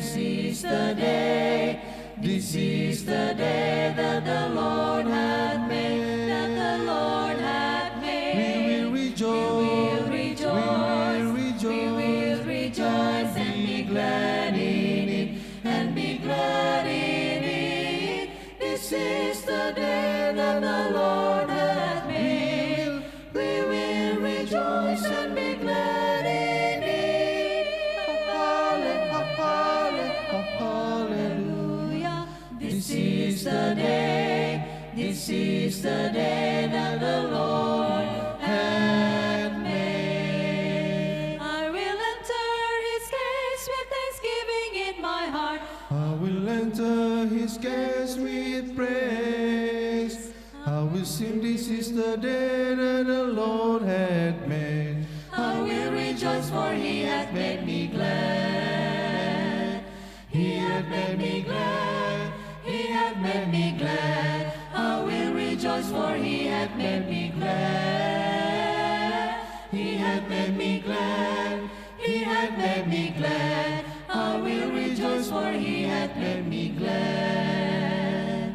This is the day, this is the day that the Lord hath made, that the Lord hath made. We will rejoice, we will rejoice, we will rejoice and be glad in it, and be glad in it. This is the day that the Lord hath made. We will rejoice and be glad in it. Hallelujah. This is the day, this is the day that the Lord hath made. I will enter his gates with thanksgiving in my heart. I will enter his gates with praise. I will sing, this is the day that the Lord hath made. I will rejoice, for he hath made me glad. He hath made me glad. He hath made me glad. I will rejoice, for he hath made me glad. He hath made me glad. He hath made me glad. I will rejoice, for he hath made me glad.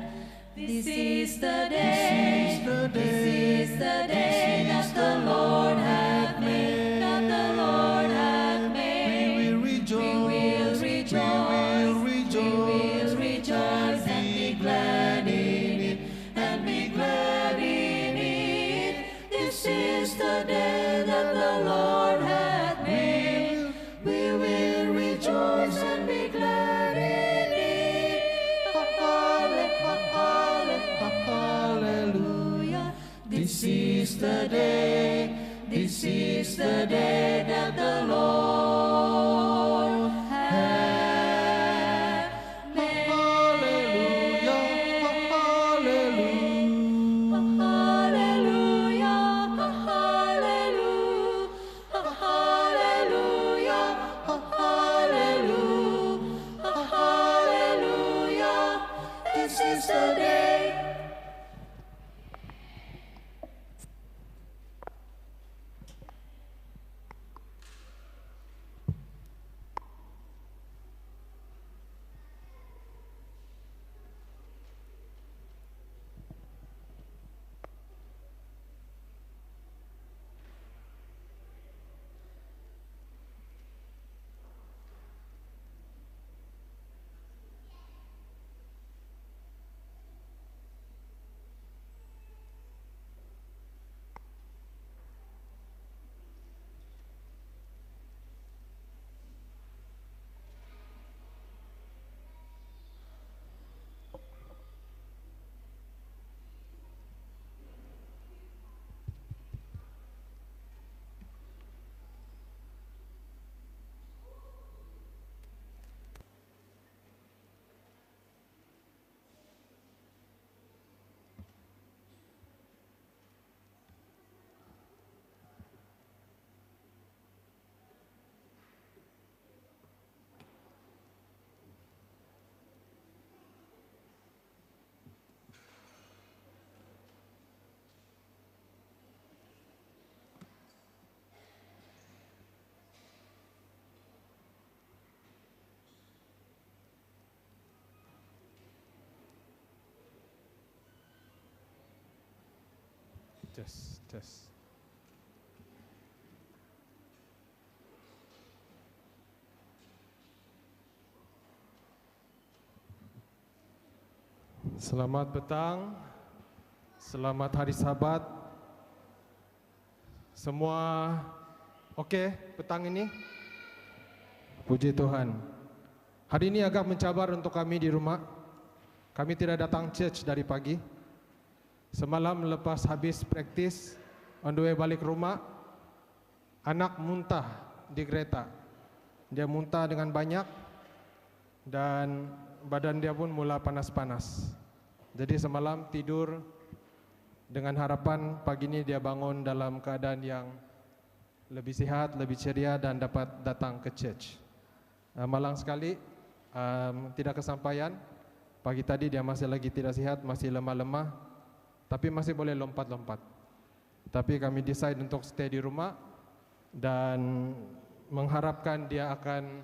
This is the day, this is the day that the Lord hath made, that the Lord hath made. We will rejoice, we will rejoice and be glad in it, and be glad in it. This is the day that the Lord hath made. We will rejoice and be glad in it. Hallelujah. This is the day, this is the day that the Lord hath made. Hallelujah. This is the day. Tes. Selamat petang, selamat hari Sabat. Semua oke petang ini? Puji Tuhan. Hari ini agak mencabar untuk kami di rumah. Kami tidak datang church dari pagi. Semalam lepas habis praktis, on the way balik rumah, anak muntah di kereta. Dia muntah dengan banyak dan badan dia pun mula panas-panas. Jadi semalam tidur dengan harapan pagi ini dia bangun dalam keadaan yang lebih sehat, lebih ceria dan dapat datang ke church. Malang sekali, tidak kesampaian. Pagi tadi dia masih lagi tidak sehat, masih lemah-lemah. Tapi masih boleh lompat-lompat. Tapi kami decide untuk stay di rumah dan mengharapkan dia akan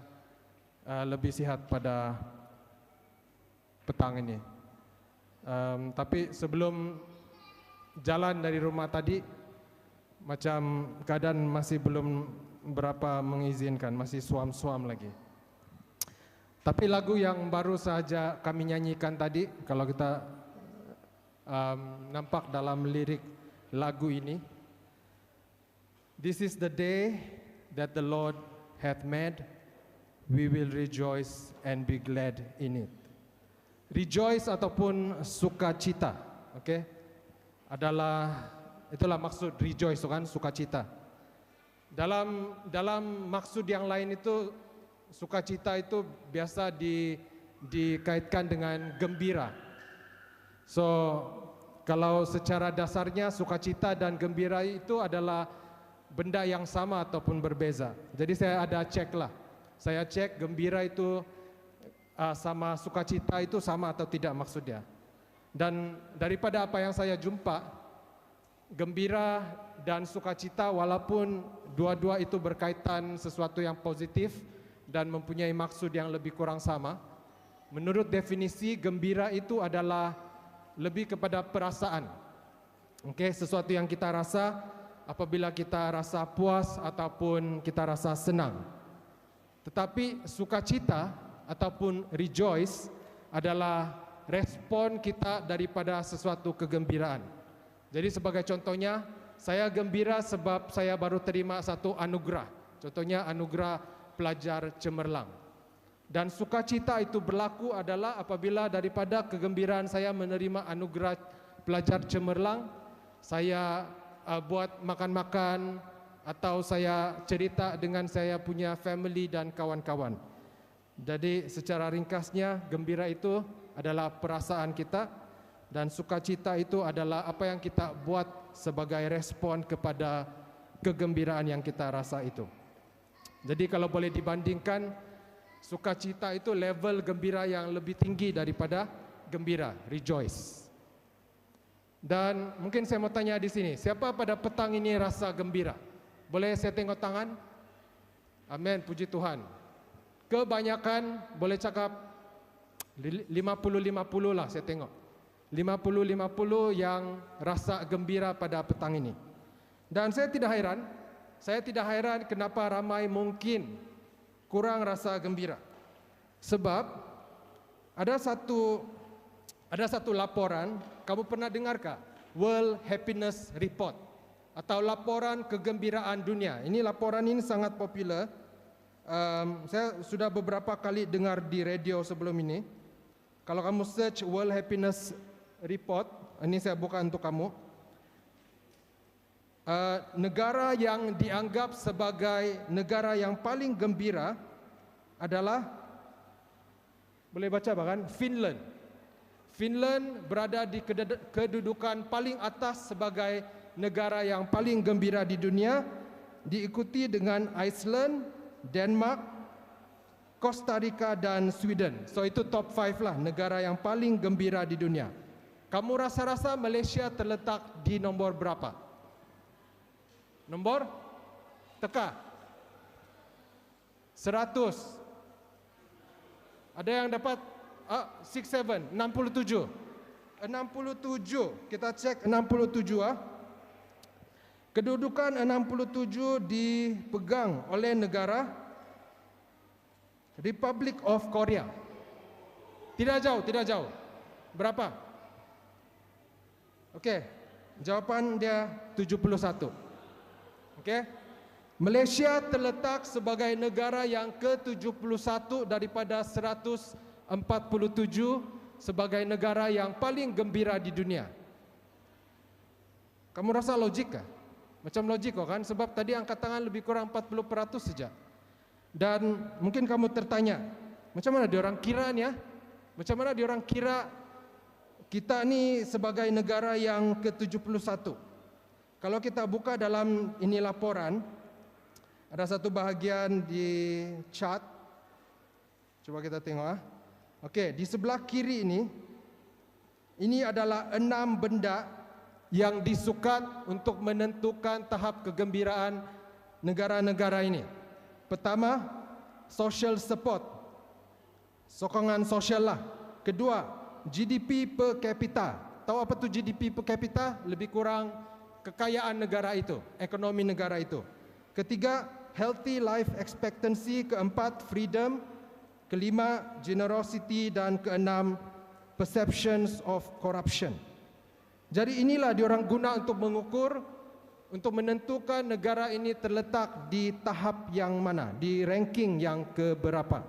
lebih sihat pada petang ini. Tapi sebelum jalan dari rumah tadi, macam keadaan masih belum berapa mengizinkan, masih suam-suam lagi. Tapi lagu yang baru saja kami nyanyikan tadi, kalau kita nampak dalam lirik lagu ini, "This is the day that the Lord hath made, we will rejoice and be glad in it." Rejoice ataupun sukacita, okay? Itulah maksud rejoice, kan, sukacita. Dalam maksud yang lain itu, sukacita itu biasa dikaitkan dengan gembira. So, kalau secara dasarnya sukacita dan gembira itu adalah benda yang sama ataupun berbeza. Jadi saya ada cek lah. Saya cek gembira itu sama sukacita itu sama atau tidak maksudnya. Dan daripada apa yang saya jumpa, gembira dan sukacita walaupun dua-dua itu berkaitan sesuatu yang positif dan mempunyai maksud yang lebih kurang sama, menurut definisi gembira itu adalah lebih kepada perasaan. Oke, sesuatu yang kita rasa apabila kita rasa puas ataupun kita rasa senang. Tetapi sukacita ataupun rejoice adalah respon kita daripada sesuatu kegembiraan. Jadi sebagai contohnya, saya gembira sebab saya baru terima satu anugerah. Contohnya anugerah pelajar cemerlang. Dan sukacita itu berlaku adalah apabila daripada kegembiraan saya menerima anugerah pelajar cemerlang, saya buat makan-makan atau saya cerita dengan saya punya family dan kawan-kawan. Jadi secara ringkasnya, gembira itu adalah perasaan kita dan sukacita itu adalah apa yang kita buat sebagai respon kepada kegembiraan yang kita rasa itu. Jadi kalau boleh dibandingkan, sukacita itu level gembira yang lebih tinggi daripada gembira, rejoice. Dan mungkin saya mau tanya di sini, siapa pada petang ini rasa gembira? Boleh saya tengok tangan? Amin, puji Tuhan. Kebanyakan boleh cakap 50-50 lah saya tengok. 50-50 yang rasa gembira pada petang ini. Dan saya tidak heran kenapa ramai mungkin kurang rasa gembira. Sebab ada satu laporan, kamu pernah dengarkah? World Happiness Report atau laporan kegembiraan dunia. Ini laporan ini sangat popular. Saya sudah beberapa kali dengar di radio sebelum ini. Kalau kamu search World Happiness Report, ini saya buka untuk kamu. Negara yang dianggap sebagai negara yang paling gembira adalah, boleh baca bahkan, Finland. Finland berada di kedudukan paling atas sebagai negara yang paling gembira di dunia, diikuti dengan Iceland, Denmark, Costa Rica dan Sweden. So itu top 5 lah negara yang paling gembira di dunia. Kamu rasa-rasa Malaysia terletak di nombor berapa? Nombor? Teka. 100. Ada yang dapat 67. 67. Kita cek 67 ah. Kedudukan 67 dipegang oleh negara Republic of Korea. Tidak jauh. Berapa? Okey, jawapan dia 71. Okey. Malaysia terletak sebagai negara yang ke-71 daripada 147 sebagai negara yang paling gembira di dunia. Kamu rasa logik kah? Macam logik kok kan? Sebab tadi angkat tangan lebih kurang 40% saja. Dan mungkin kamu tertanya, macam mana diorang kira ni ya? Macam mana diorang kira kita ni sebagai negara yang ke-71? Kalau kita buka dalam ini laporan, ada satu bahagian di chart. Coba kita tengok. Okey, di sebelah kiri ini adalah 6 benda yang disukat untuk menentukan tahap kegembiraan negara-negara ini. Pertama, social support. sokongan sosial lah. Kedua, GDP per kapita. Tahu apa tu GDP per kapita? Lebih kurang kekayaan negara itu, ekonomi negara itu. Ketiga, healthy life expectancy. Keempat, freedom. Kelima, generosity. Dan keenam, perceptions of corruption. Jadi inilah diorang guna untuk mengukur, untuk menentukan negara ini terletak di tahap yang mana, di ranking yang keberapa.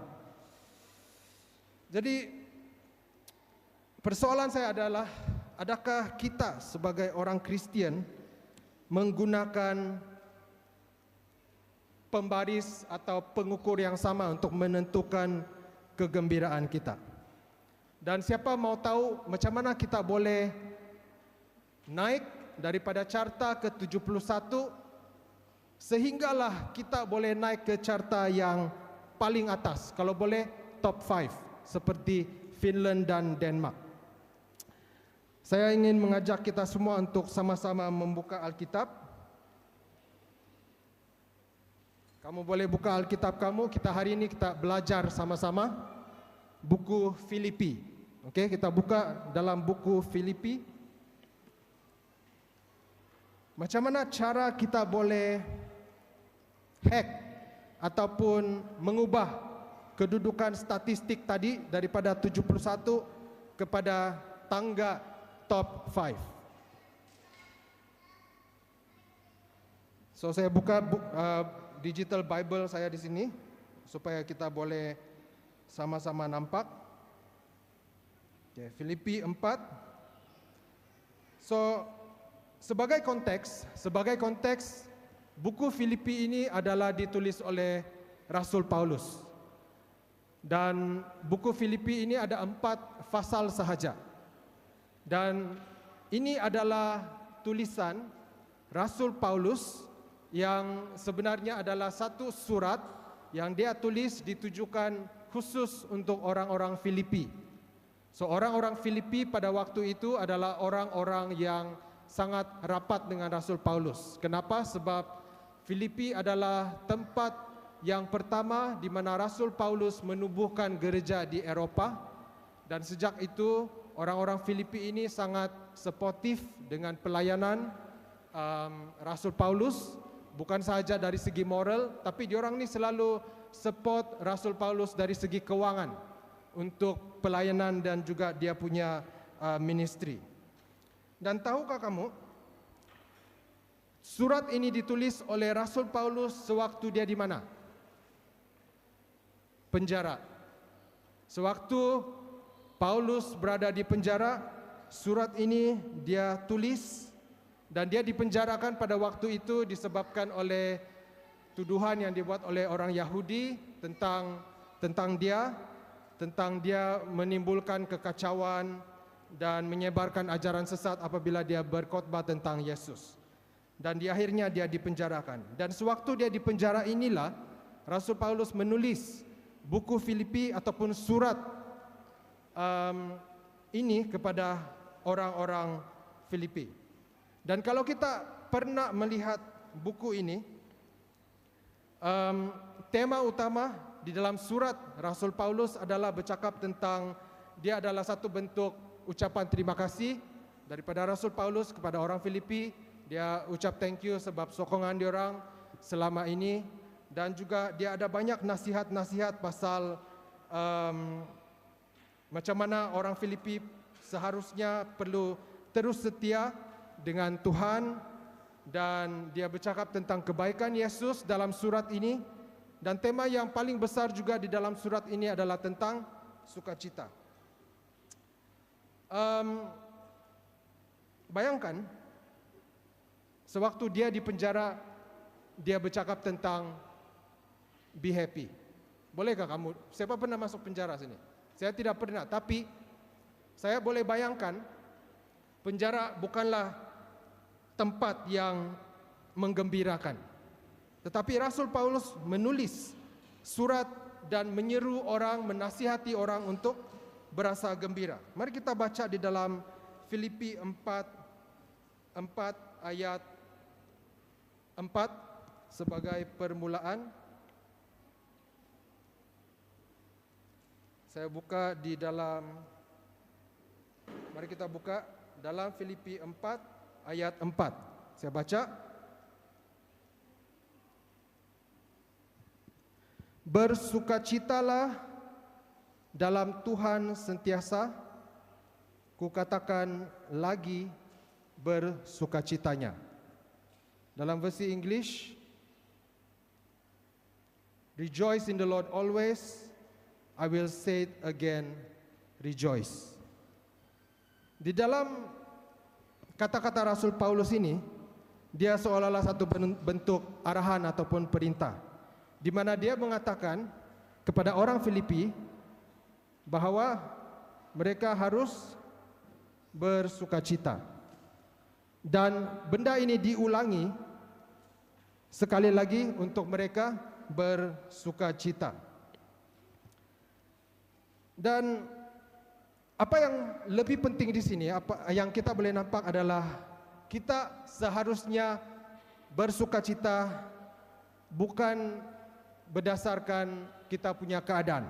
Jadi persoalan saya adalah, adakah kita sebagai orang Kristian menggunakan pembaris atau pengukur yang sama untuk menentukan kegembiraan kita? Dan siapa mau tahu macam mana kita boleh naik daripada carta ke 71 sehinggalah kita boleh naik ke carta yang paling atas, kalau boleh top 5 seperti Finland dan Denmark. Saya ingin mengajak kita semua untuk sama-sama membuka Alkitab. Kamu boleh buka Alkitab kamu. Kita hari ini kita belajar sama-sama buku Filipi. Okey, kita buka dalam buku Filipi. Macam mana cara kita boleh hack ataupun mengubah kedudukan statistik tadi daripada 71 kepada tangga top 5. So saya buka digital Bible saya di sini supaya kita boleh sama-sama nampak. Okay, Filipi 4. So sebagai konteks, buku Filipi ini adalah ditulis oleh Rasul Paulus. Dan buku Filipi ini ada 4 fasal sahaja. Dan ini adalah tulisan Rasul Paulus yang sebenarnya adalah satu surat yang dia tulis ditujukan khusus untuk orang-orang Filipi. So orang-orang Filipi pada waktu itu adalah orang-orang yang sangat rapat dengan Rasul Paulus. Kenapa? Sebab Filipi adalah tempat yang pertama di mana Rasul Paulus menubuhkan gereja di Eropah. Dan sejak itu orang-orang Filipi ini sangat suportif dengan pelayanan Rasul Paulus. Bukan sahaja dari segi moral, tapi diorang ni selalu support Rasul Paulus dari segi kewangan untuk pelayanan dan juga dia punya ministry. Dan tahukah kamu, surat ini ditulis oleh Rasul Paulus sewaktu dia di mana? Penjara. Sewaktu Paulus berada di penjara, surat ini dia tulis dan dia dipenjarakan pada waktu itu disebabkan oleh tuduhan yang dibuat oleh orang Yahudi tentang dia menimbulkan kekacauan dan menyebarkan ajaran sesat apabila dia berkhotbah tentang Yesus. Dan di akhirnya dia dipenjarakan. Dan sewaktu dia di penjara inilah Rasul Paulus menulis buku Filipi ataupun surat ini kepada orang-orang Filipi. Dan kalau kita pernah melihat buku ini, tema utama di dalam surat Rasul Paulus adalah bercakap tentang dia adalah satu bentuk ucapan terima kasih daripada Rasul Paulus kepada orang Filipi. Dia ucap thank you sebab sokongan diorang selama ini. Dan juga dia ada banyak nasihat-nasihat pasal macam mana orang Filipi seharusnya perlu terus setia dengan Tuhan. Dan dia bercakap tentang kebaikan Yesus dalam surat ini. Dan tema yang paling besar juga di dalam surat ini adalah tentang sukacita. Bayangkan, sewaktu dia di penjara, dia bercakap tentang be happy. Bolehkah kamu, siapa pernah masuk penjara sini? Saya tidak pernah, tapi saya boleh bayangkan, penjara bukanlah tempat yang menggembirakan. Tetapi Rasul Paulus menulis surat dan menyeru orang, menasihati orang untuk berasa gembira. Mari kita baca di dalam Filipi 4 ayat 4 sebagai permulaan. Saya buka di dalam, mari kita buka dalam Filipi 4 ayat 4. Saya baca. Bersukacitalah dalam Tuhan sentiasa, kukatakan lagi bersukacitanya. Dalam versi English, rejoice in the Lord always. I will say it again, rejoice. Di dalam kata-kata Rasul Paulus ini, dia seolah-olah satu bentuk arahan ataupun perintah, di mana dia mengatakan kepada orang Filipi bahwa mereka harus bersukacita. Dan benda ini diulangi sekali lagi untuk mereka bersukacita. Dan apa yang lebih penting di sini, apa yang kita boleh nampak adalah kita seharusnya bersukacita bukan berdasarkan kita punya keadaan,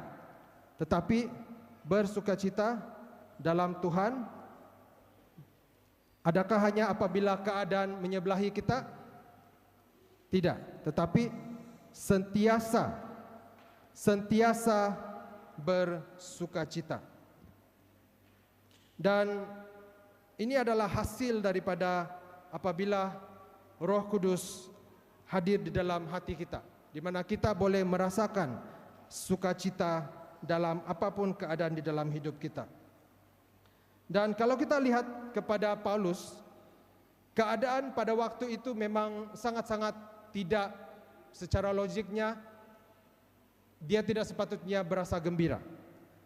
tetapi bersukacita dalam Tuhan. Adakah hanya apabila keadaan menyebelahi kita? Tidak, tetapi sentiasa bersukacita. Dan ini adalah hasil daripada apabila Roh Kudus hadir di dalam hati kita, di mana kita boleh merasakan sukacita dalam apapun keadaan di dalam hidup kita. Dan kalau kita lihat kepada Paulus, keadaan pada waktu itu memang sangat-sangat tidak, secara logiknya dia tidak sepatutnya berasa gembira.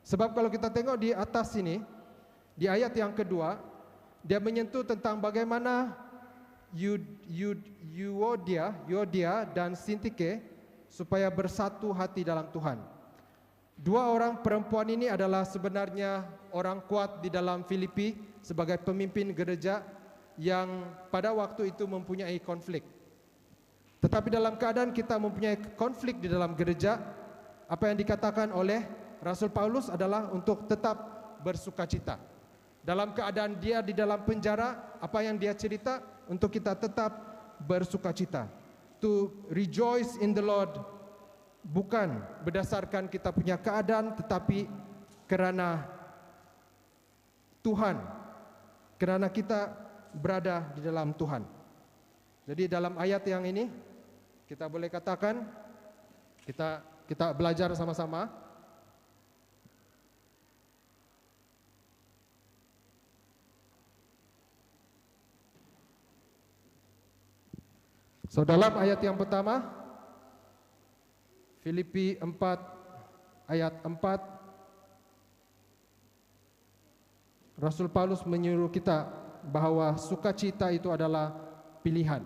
Sebab kalau kita tengok di atas sini, di ayat yang kedua, dia menyentuh tentang bagaimana Euodia dan Sintike supaya bersatu hati dalam Tuhan. Dua orang perempuan ini adalah sebenarnya orang kuat di dalam Filipi sebagai pemimpin gereja yang pada waktu itu mempunyai konflik. Tetapi dalam keadaan kita mempunyai konflik di dalam gereja, apa yang dikatakan oleh Rasul Paulus adalah untuk tetap bersukacita. Dalam keadaan dia di dalam penjara, apa yang dia cerita untuk kita tetap bersukacita. To rejoice in the Lord, bukan berdasarkan kita punya keadaan, tetapi kerana Tuhan, kerana kita berada di dalam Tuhan. Jadi dalam ayat yang ini kita boleh katakan kita belajar sama-sama. So dalam ayat yang pertama, Filipi 4 ayat 4, Rasul Paulus menyuruh kita bahwa sukacita itu adalah pilihan.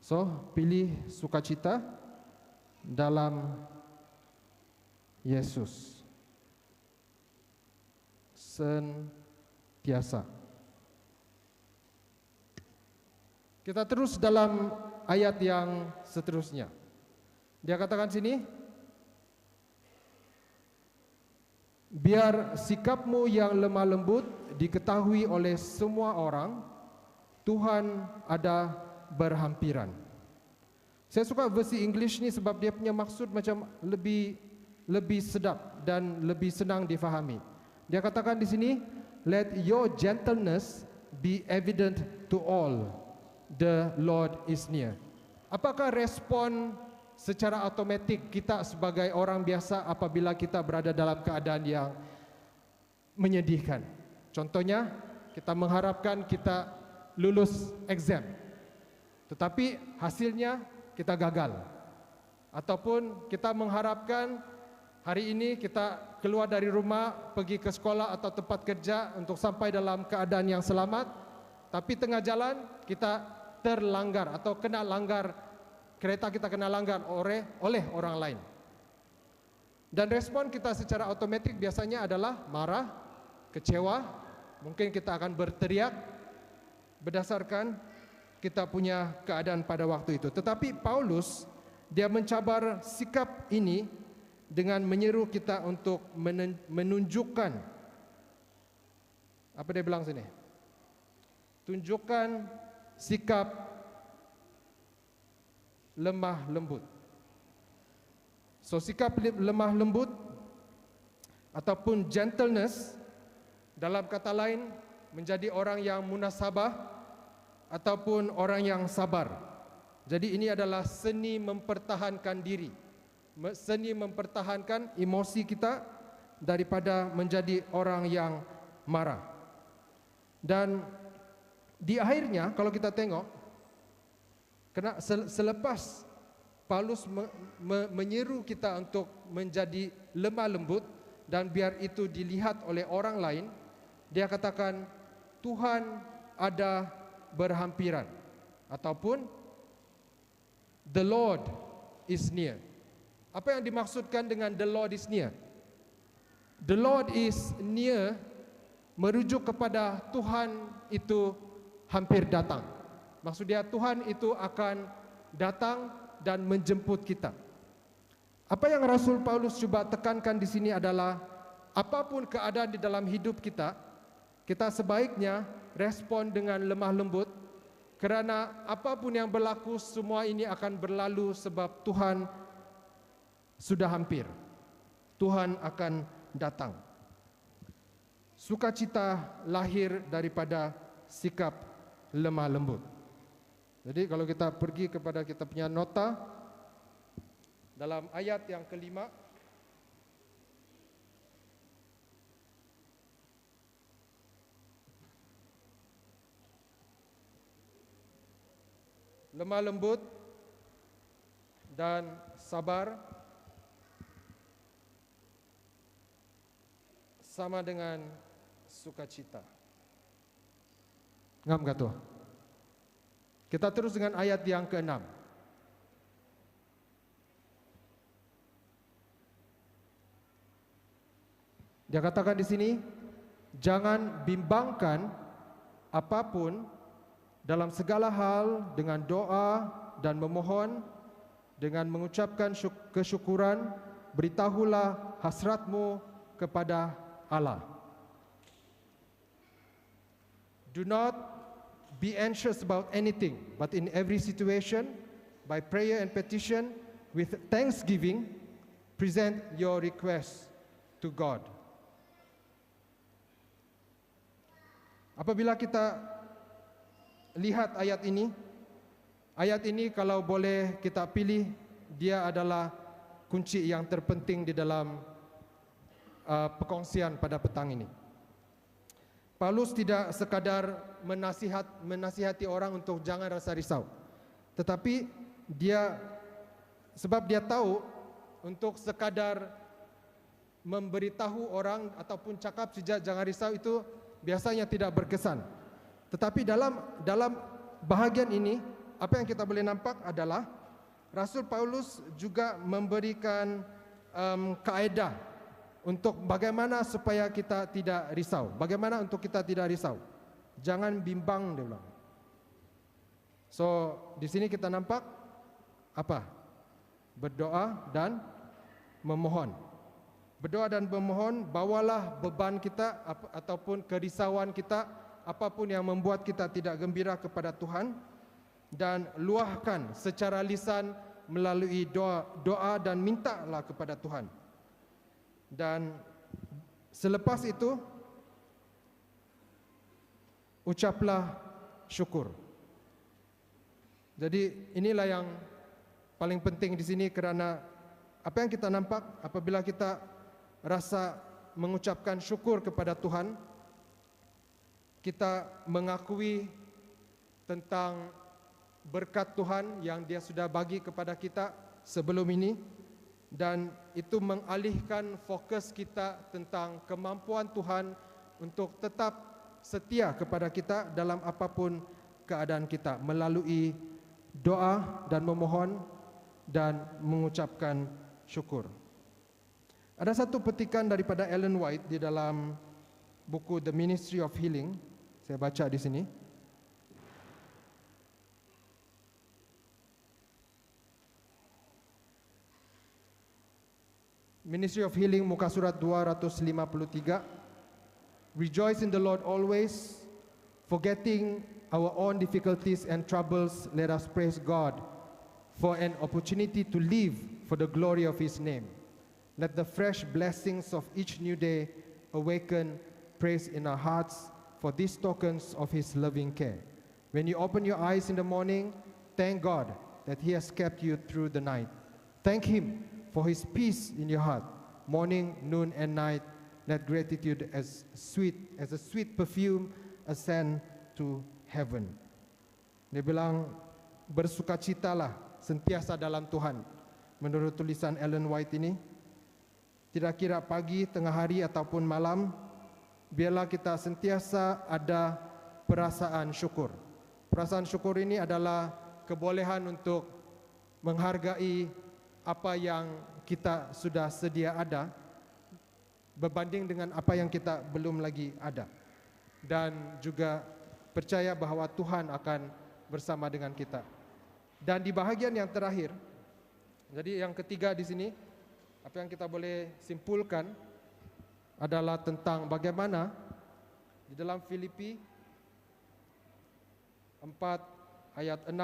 So, pilih sukacita dalam Yesus sentiasa. Kita terus dalam ayat yang seterusnya. Dia katakan sini, biar sikapmu yang lemah lembut diketahui oleh semua orang, Tuhan ada berhampiran. Saya suka versi English ni sebab dia punya maksud macam lebih sedap dan lebih senang difahami. Dia katakan di sini, let your gentleness be evident to all, the Lord is near. Apakah respon secara automatik kita sebagai orang biasa apabila kita berada dalam keadaan yang menyedihkan? Contohnya, kita mengharapkan kita lulus exam, tetapi hasilnya kita gagal. Ataupun kita mengharapkan hari ini kita keluar dari rumah, pergi ke sekolah atau tempat kerja untuk sampai dalam keadaan yang selamat, tapi tengah jalan kita terlanggar atau kena langgar, kereta kita kena langgar oleh orang lain. Dan respon kita secara otomatik biasanya adalah marah, kecewa, mungkin kita akan berteriak berdasarkan kita punya keadaan pada waktu itu. Tetapi Paulus, dia mencabar sikap ini dengan menyeru kita untuk menunjukkan, apa dia bilang sini? Tunjukkan sikap lemah lembut. So sikap lemah lembut ataupun gentleness, dalam kata lain menjadi orang yang munasabah ataupun orang yang sabar. Jadi ini adalah seni mempertahankan diri, seni mempertahankan emosi kita daripada menjadi orang yang marah. Dan di akhirnya kalau kita tengok, selepas Paulus menyeru kita untuk menjadi lemah lembut dan biar itu dilihat oleh orang lain, dia katakan Tuhan ada berhampiran ataupun the Lord is near. Apa yang dimaksudkan dengan the Lord is near? The Lord is near merujuk kepada Tuhan itu hampir datang. Maksudnya Tuhan itu akan datang dan menjemput kita. Apa yang Rasul Paulus coba tekankan di sini adalah apapun keadaan di dalam hidup kita, kita sebaiknya respon dengan lemah lembut, kerana apapun yang berlaku semua ini akan berlalu sebab Tuhan sudah hampir. Tuhan akan datang. Sukacita lahir daripada sikap lemah lembut. Jadi kalau kita pergi kepada kita punya nota dalam ayat yang kelima, lemah lembut dan sabar sama dengan sukacita. Ngam kata. Kita terus dengan ayat yang ke-6. Dia katakan di sini, jangan bimbangkan apapun, dalam segala hal dengan doa dan memohon, dengan mengucapkan kesyukuran, beritahulah hasratmu kepada Allah. Do not be anxious about anything, but in every situation, by prayer and petition, with thanksgiving, present your requests to God. Apabila kita lihat ayat ini kalau boleh kita pilih, dia adalah kunci yang terpenting di dalam perkongsian pada petang ini. Paulus tidak sekadar menasihati orang untuk jangan rasa risau, tetapi sebab dia tahu untuk sekadar memberitahu orang ataupun cakap saja jangan risau itu biasanya tidak berkesan. Tetapi dalam bahagian ini, apa yang kita boleh nampak adalah Rasul Paulus juga memberikan kaedah untuk bagaimana supaya kita tidak risau. Bagaimana untuk kita tidak risau? Jangan bimbang, dia bilang. So, di sini kita nampak apa? Berdoa dan memohon. Berdoa dan memohon, bawalah beban kita ataupun kerisauan kita, apapun yang membuat kita tidak gembira kepada Tuhan, dan luahkan secara lisan melalui doa dan mintalah kepada Tuhan. Dan selepas itu ucaplah syukur. Jadi inilah yang paling penting di sini, kerana apa yang kita nampak apabila kita rasa mengucapkan syukur kepada Tuhan, kita mengakui tentang berkat Tuhan yang Dia sudah bagi kepada kita sebelum ini, dan itu mengalihkan fokus kita tentang kemampuan Tuhan untuk tetap setia kepada kita dalam apapun keadaan kita, melalui doa dan memohon dan mengucapkan syukur. Ada satu petikan daripada Ellen White di dalam buku The Ministry of Healing. Saya baca di sini. Ministry of Healing muka surat 253. Rejoice in the Lord always, forgetting our own difficulties and troubles, let us praise God for an opportunity to live for the glory of His name. Let the fresh blessings of each new day awaken praise in our hearts for these tokens of His loving care. When you open your eyes in the morning, thank God that He has kept you through the night. Thank Him for His peace in your heart. Morning, noon, and night, let gratitude as a sweet perfume ascend to heaven. Dia bilang, bersukacitalah sentiasa dalam Tuhan. Menurut tulisan Ellen White ini, tidak kira pagi, tengah hari, ataupun malam, biarlah kita sentiasa ada perasaan syukur. Perasaan syukur ini adalah kebolehan untuk menghargai apa yang kita sudah sedia ada berbanding dengan apa yang kita belum lagi ada. Dan juga percaya bahwa Tuhan akan bersama dengan kita. Dan di bahagian yang terakhir, jadi yang ketiga di sini, apa yang kita boleh simpulkan adalah tentang bagaimana di dalam Filipi 4 ayat 6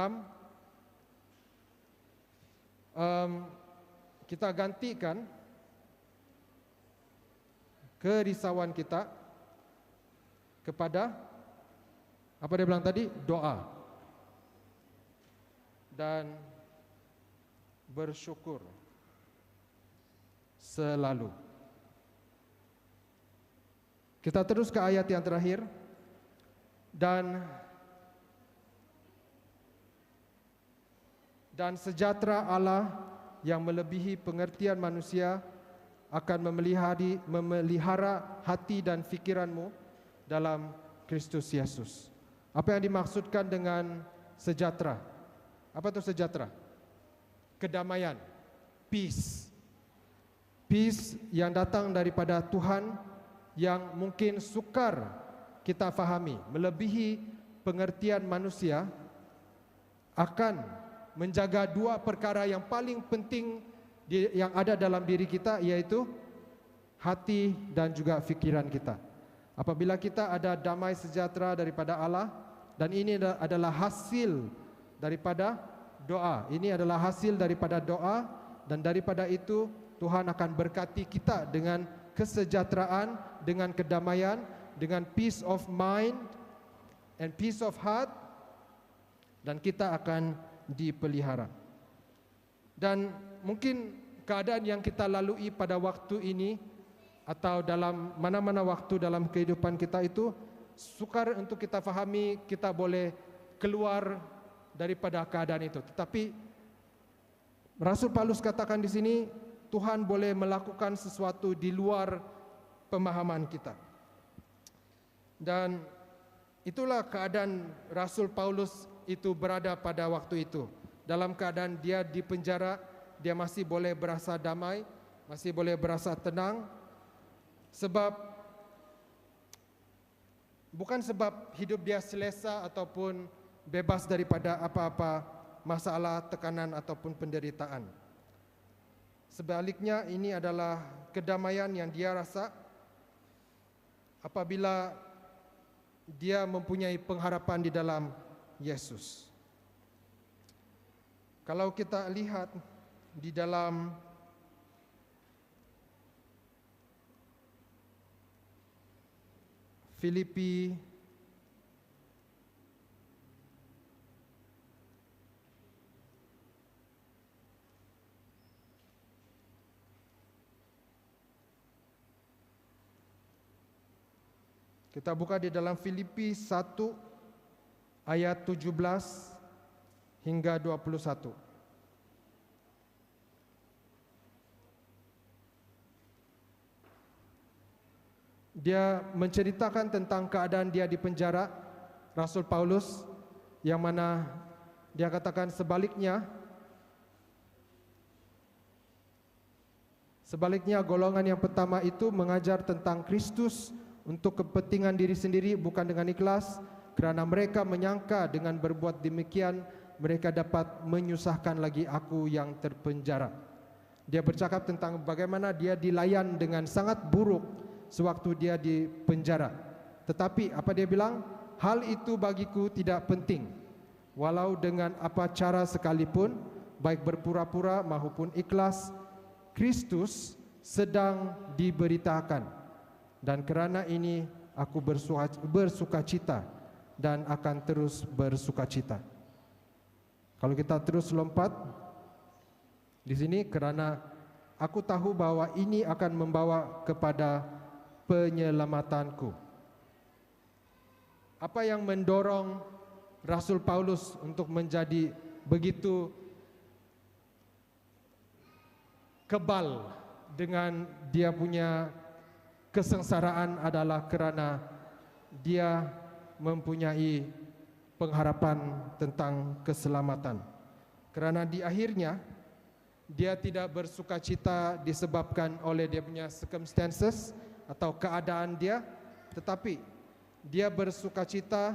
kita gantikan kerisauan kita kepada apa dia bilang tadi? Doa dan bersyukur selalu. Kita terus ke ayat yang terakhir. Dan sejahtera Allah yang melebihi pengertian manusia akan memelihara hati dan fikiranmu dalam Kristus Yesus. Apa yang dimaksudkan dengan sejahtera? Apa itu sejahtera? Kedamaian, peace. Peace yang datang daripada Tuhan yang mungkin sukar kita fahami, melebihi pengertian manusia, akan menjaga dua perkara yang paling penting yang ada dalam diri kita, yaitu hati dan juga fikiran kita. Apabila kita ada damai sejahtera daripada Allah, dan ini adalah hasil daripada doa. Ini adalah hasil daripada doa, dan daripada itu Tuhan akan berkati kita dengan kesejahteraan, dengan kedamaian, dengan peace of mind and peace of heart, dan kita akan dipelihara. Dan mungkin keadaan yang kita lalui pada waktu ini atau dalam mana-mana waktu dalam kehidupan kita itu sukar untuk kita fahami, kita boleh keluar daripada keadaan itu. Tetapi Rasul Paulus katakan di sini, Tuhan boleh melakukan sesuatu di luar pemahaman kita. Dan itulah keadaan Rasul Paulus itu berada pada waktu itu. Dalam keadaan dia di penjara, dia masih boleh berasa damai, masih boleh berasa tenang. Sebab bukan sebab hidup dia selesa ataupun bebas daripada apa-apa masalah, tekanan ataupun penderitaan. Sebaliknya, ini adalah kedamaian yang dia rasa apabila dia mempunyai pengharapan di dalam Yesus. Kalau kita lihat di dalam Filipi kita buka di dalam Filipi 1 ayat 17 hingga 21. Dia menceritakan tentang keadaan dia di penjara, Rasul Paulus, yang mana dia katakan sebaliknya golongan yang pertama itu mengajar tentang Kristus untuk kepentingan diri sendiri, bukan dengan ikhlas, kerana mereka menyangka dengan berbuat demikian mereka dapat menyusahkan lagi aku yang terpenjara. Dia bercakap tentang bagaimana dia dilayan dengan sangat buruk sewaktu dia di penjara. Tetapi apa dia bilang? Hal itu bagiku tidak penting. Walau dengan apa cara sekalipun, baik berpura-pura maupun ikhlas, Kristus sedang diberitakan. Dan kerana ini aku bersukacita dan akan terus bersukacita. Kalau kita terus lompat di sini, kerana aku tahu bahwa ini akan membawa kepada penyelamatanku. Apa yang mendorong Rasul Paulus untuk menjadi begitu kebal dengan dia punya kesengsaraan adalah kerana dia mempunyai pengharapan tentang keselamatan. Kerana di akhirnya dia tidak bersukacita disebabkan oleh dia punya circumstances atau keadaan dia, tetapi dia bersukacita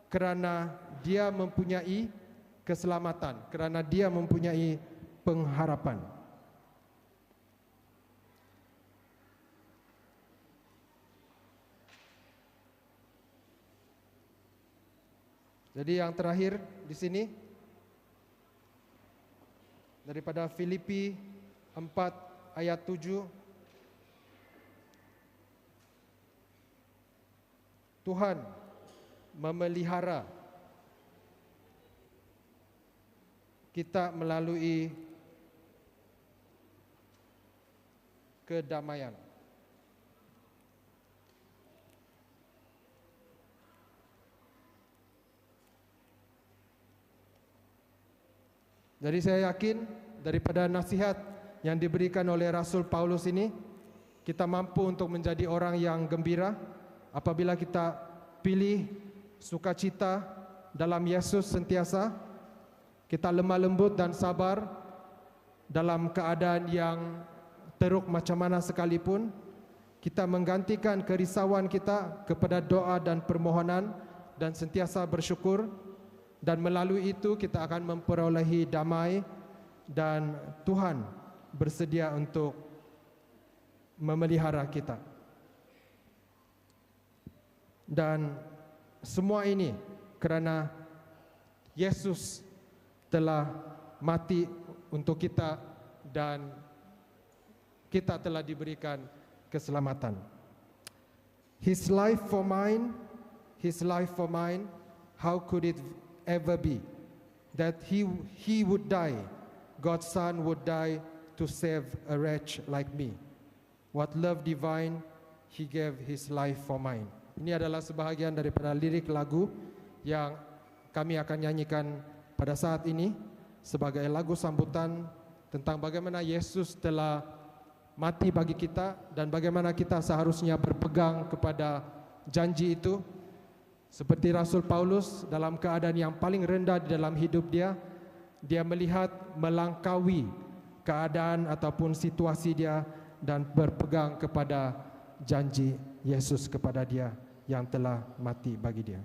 kerana dia mempunyai keselamatan, kerana dia mempunyai pengharapan. Jadi yang terakhir di sini daripada Filipi 4 ayat 7, Tuhan memelihara kita melalui kedamaian. Jadi saya yakin daripada nasihat yang diberikan oleh Rasul Paulus ini, kita mampu untuk menjadi orang yang gembira apabila kita pilih sukacita dalam Yesus sentiasa. Kita lemah lembut dan sabar dalam keadaan yang teruk macam mana sekalipun. Kita menggantikan kerisauan kita kepada doa dan permohonan dan sentiasa bersyukur. Dan melalui itu kita akan memperolehi damai dan Tuhan bersedia untuk memelihara kita. Dan semua ini kerana Yesus telah mati untuk kita dan kita telah diberikan keselamatan. His life for mine, how could it ever be that he would die, God's Son would die to save a wretch like me. What love divine, he gave his life for mine. Ini adalah sebahagian daripada lirik lagu yang kami akan nyanyikan pada saat ini sebagai lagu sambutan tentang bagaimana Yesus telah mati bagi kita dan bagaimana kita seharusnya berpegang kepada janji itu. Seperti Rasul Paulus dalam keadaan yang paling rendah di dalam hidup dia, dia melihat melangkaui keadaan ataupun situasi dia dan berpegang kepada janji Yesus kepada dia yang telah mati bagi dia.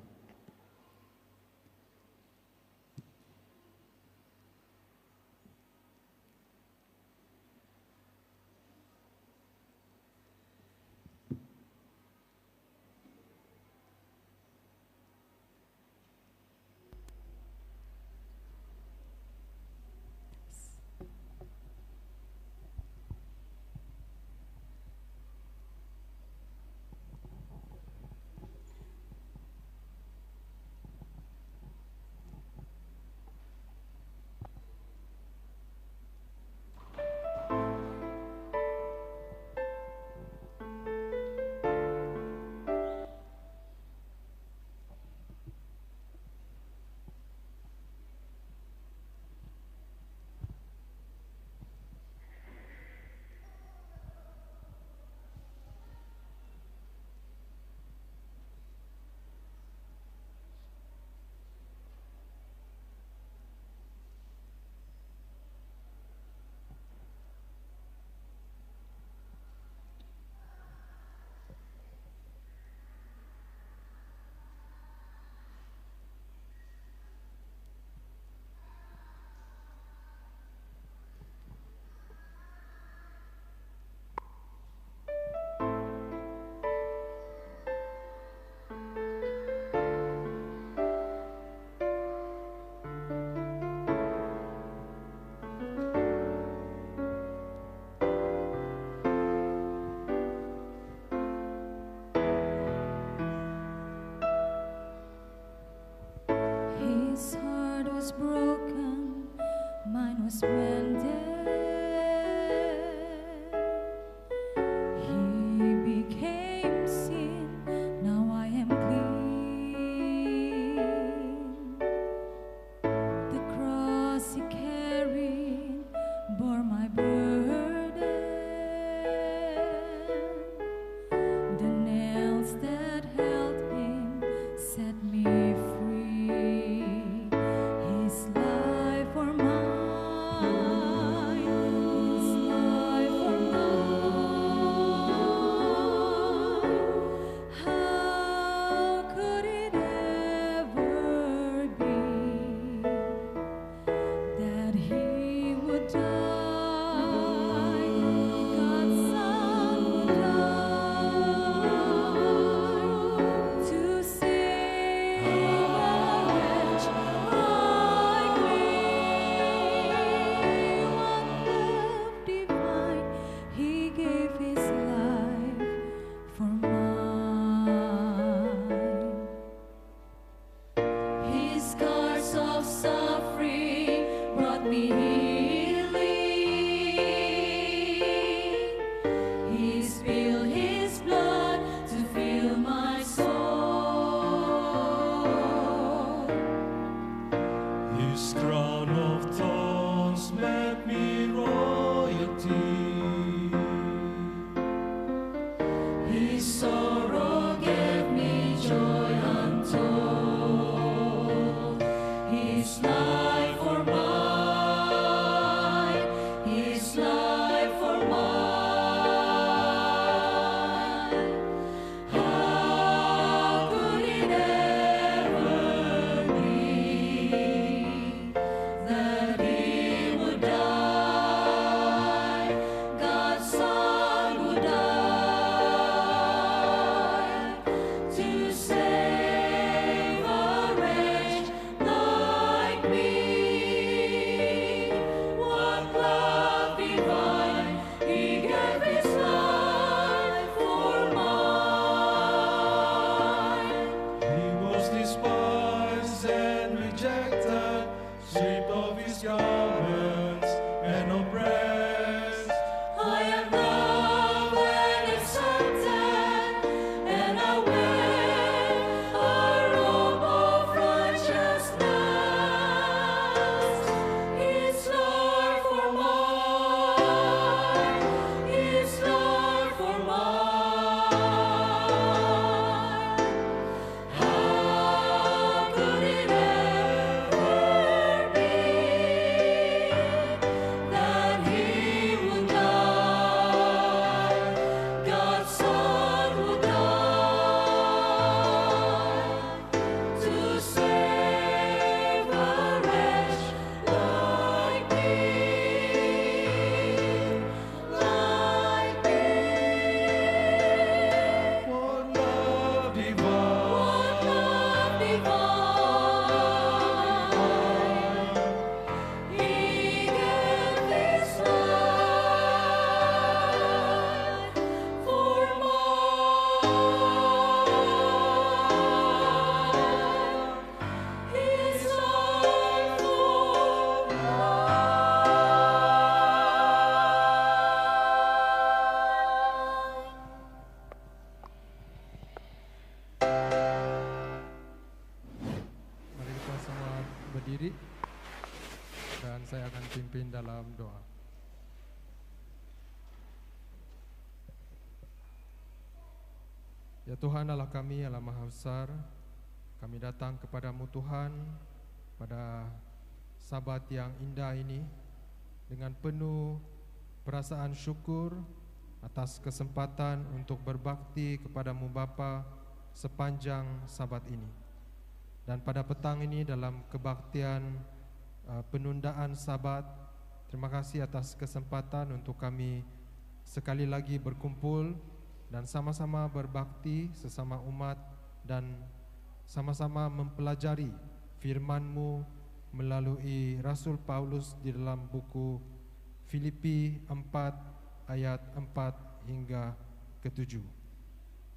once went dead, he became sin. Now I am clean. The cross he carried bore my burden. The nails that held him set me free. His life for mine, his life for mine. How could it ever be that he would die? God's Son would die to save a wretch like me. What love divine! He gave his life for mine. His scars of suffering brought me healing. He spilled his blood to fill my soul. His crown of thorns made me royalty. His sorrow gave me joy untold. His life for mine, his life for mine. How could it ever be that he would die? God's Son would die to save a wretch like me. What love divine! He gave his life for mine. He was despised and rejected, stripped of his garments and oppressed. I am loved and accepted, and I wear a robe of righteousness. His life for mine, his life for mine. How could it ever be that he would die? God's Son would die to save a wretch like me, like me. What love divine! What love divine! He gave his life for mine. His life for Mari kita semua berdiri dan saya akan pimpin dalam doa. Ya Tuhan Allah kami, Allah Maha Besar, kami datang kepadamu Tuhan pada Sabat yang indah ini dengan penuh perasaan syukur atas kesempatan untuk berbakti kepadamu Bapa sepanjang Sabat ini. Dan pada petang ini dalam kebaktian penundaan Sabat, terima kasih atas kesempatan untuk kami sekali lagi berkumpul dan sama-sama berbakti sesama umat dan sama-sama mempelajari firman-Mu melalui Rasul Paulus di dalam buku Filipi 4 ayat 4 hingga ke-7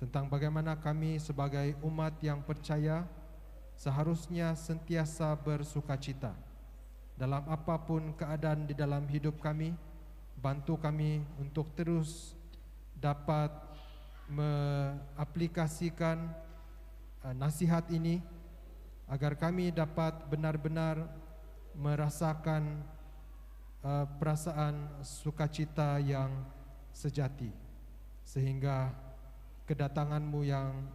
tentang bagaimana kami sebagai umat yang percaya seharusnya sentiasa bersukacita dalam apapun keadaan di dalam hidup kami. Bantu kami untuk terus dapat mengaplikasikan nasihat ini, agar kami dapat benar-benar merasakan perasaan sukacita yang sejati, sehingga kedatangan-Mu yang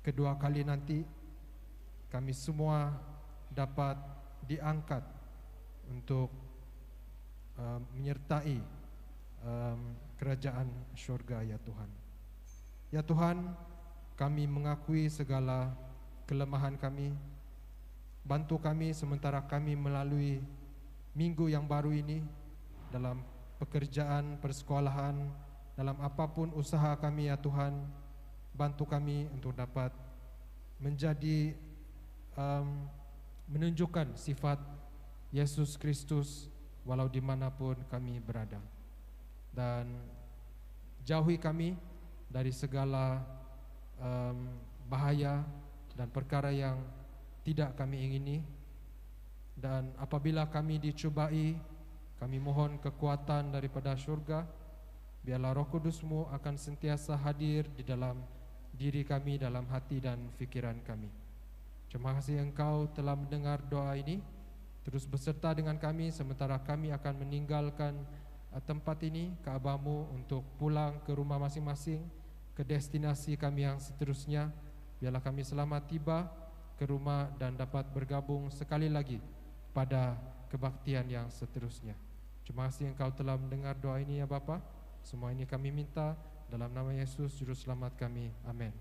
kedua kali nanti kami semua dapat diangkat untuk menyertai kerajaan syurga, ya Tuhan. Ya Tuhan, kami mengakui segala kelemahan kami. Bantu kami sementara kami melalui minggu yang baru ini, dalam pekerjaan, persekolahan, dalam apapun usaha kami, ya Tuhan. Bantu kami untuk dapat menjadi menunjukkan sifat Yesus Kristus walau dimanapun kami berada. Dan jauhi kami dari segala bahaya dan perkara yang tidak kami ingini. Dan apabila kami dicubai, kami mohon kekuatan daripada syurga. Biarlah Roh Kudus-Mu akan sentiasa hadir di dalam diri kami, dalam hati dan fikiran kami. Terima kasih Engkau telah mendengar doa ini. Terus beserta dengan kami sementara kami akan meninggalkan tempat ini, Ka'bah-Mu, untuk pulang ke rumah masing-masing, ke destinasi kami yang seterusnya. Biarlah kami selamat tiba ke rumah dan dapat bergabung sekali lagi pada kebaktian yang seterusnya. Terima kasih Engkau telah mendengar doa ini, ya Bapa. Semua ini kami minta dalam nama Yesus Juru Selamat kami. Amin.